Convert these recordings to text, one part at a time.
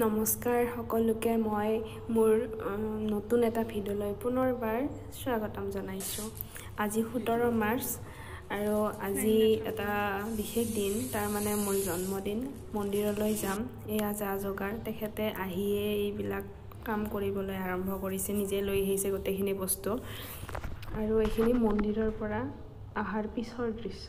নমস্কাৰ সকলোকে মই মোৰ নতুন এটা ভিডিঅ'লৈ পুনৰবাৰ স্বাগতম জনাইছোঁ। আজি 17 মাৰ্চ আৰু আজি এটা বিশেষ দিন, তাৰ মানে মোৰ জন্মদিন। মন্দিৰলৈ যাম, এয়া যা যোগাৰ তেখেতে আহিয়ে এইবিলাক কাম কৰিবলৈ আৰম্ভ কৰিছে, নিজে লৈ আহিছে গোটেইখিনি বস্তু। আৰু এইখিনি মন্দিৰৰ পৰা অহাৰ পিছৰ দৃশ্য।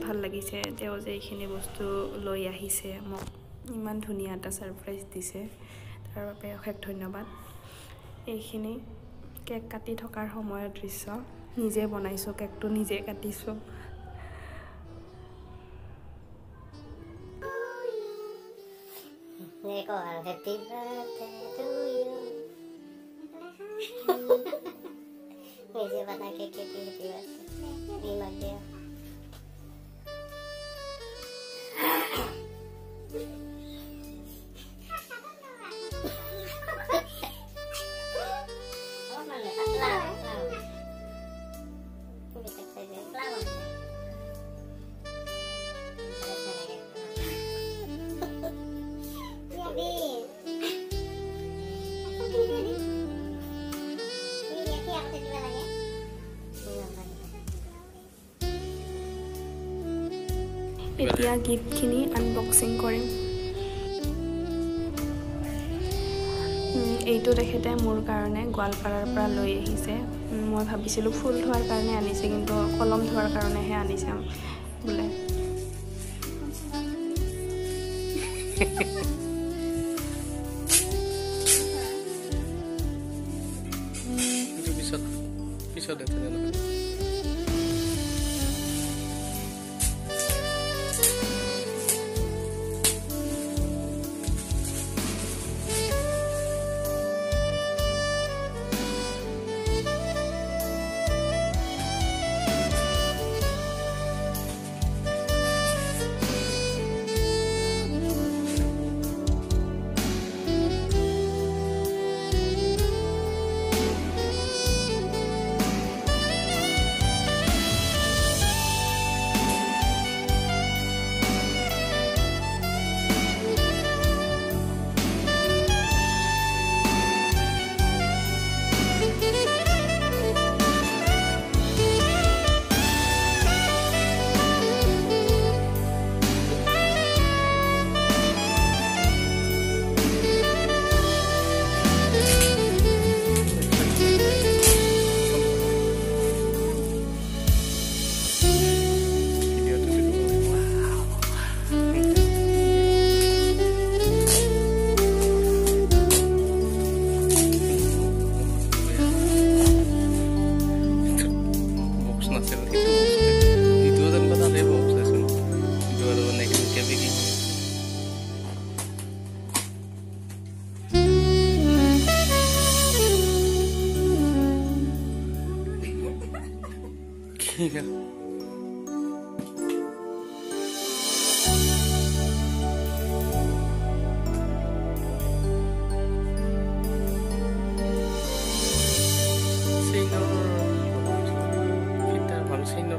ভাল লাগিছে তেওঁ যে এইখিনি বস্তু লৈ আহিছে, মোক ইমান ধুনীয়া এটা ছাৰপ্ৰাইজ দিছে, তাৰ বাবে অশেষ ধন্যবাদ। এইখিনি কেক কাটি থকাৰ সময়ৰ দৃশ্য, নিজে বনাইছোঁ, কেকটো নিজে কাটিছোঁ। নিজে बना के केक এতিয়া গিফ্টখিনি আনবক্সিং কৰিম। এইটো তেখেতে মোৰ কাৰণে গোৱালপাৰাৰ পৰা লৈ আহিছে। মই ভাবিছিলোঁ ফুল ধোৱাৰ কাৰণে আনিছে, কিন্তু কলম ধোৱাৰ কাৰণেহে আনিছে বোলে।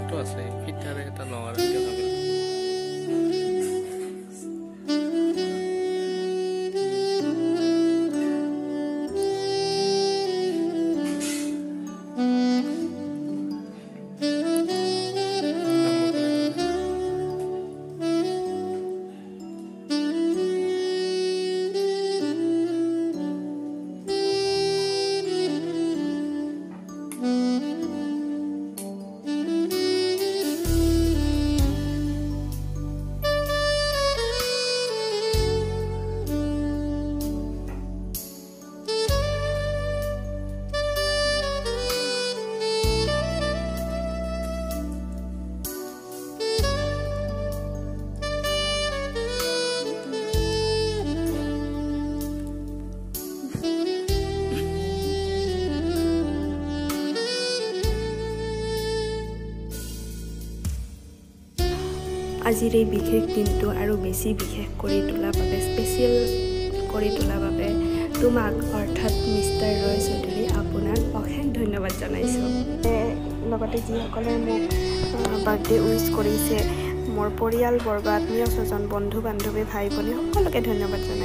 ফিটাৰটো আছে, ফিটাৰে এটা লঙাৰ আজিৰ এই বিশেষ দিনটো আৰু বেছি বিশেষ কৰি তোলাৰ বাবে স্পেচিয়েল কৰি তোলাৰ বাবে তোমাক অৰ্থাৎ মিষ্টাৰ ৰয় চৌধুৰী আপোনাক অশেষ ধন্যবাদ জনাইছোঁ। লগতে যিসকলে মোক বাৰ্থডে উইচ কৰিছে, মোৰ পৰিয়ালবৰ্গ, আত্মীয় স্বজন, বন্ধু বান্ধৱী, ভাই ভনী সকলোকে ধন্যবাদ জনাইছোঁ।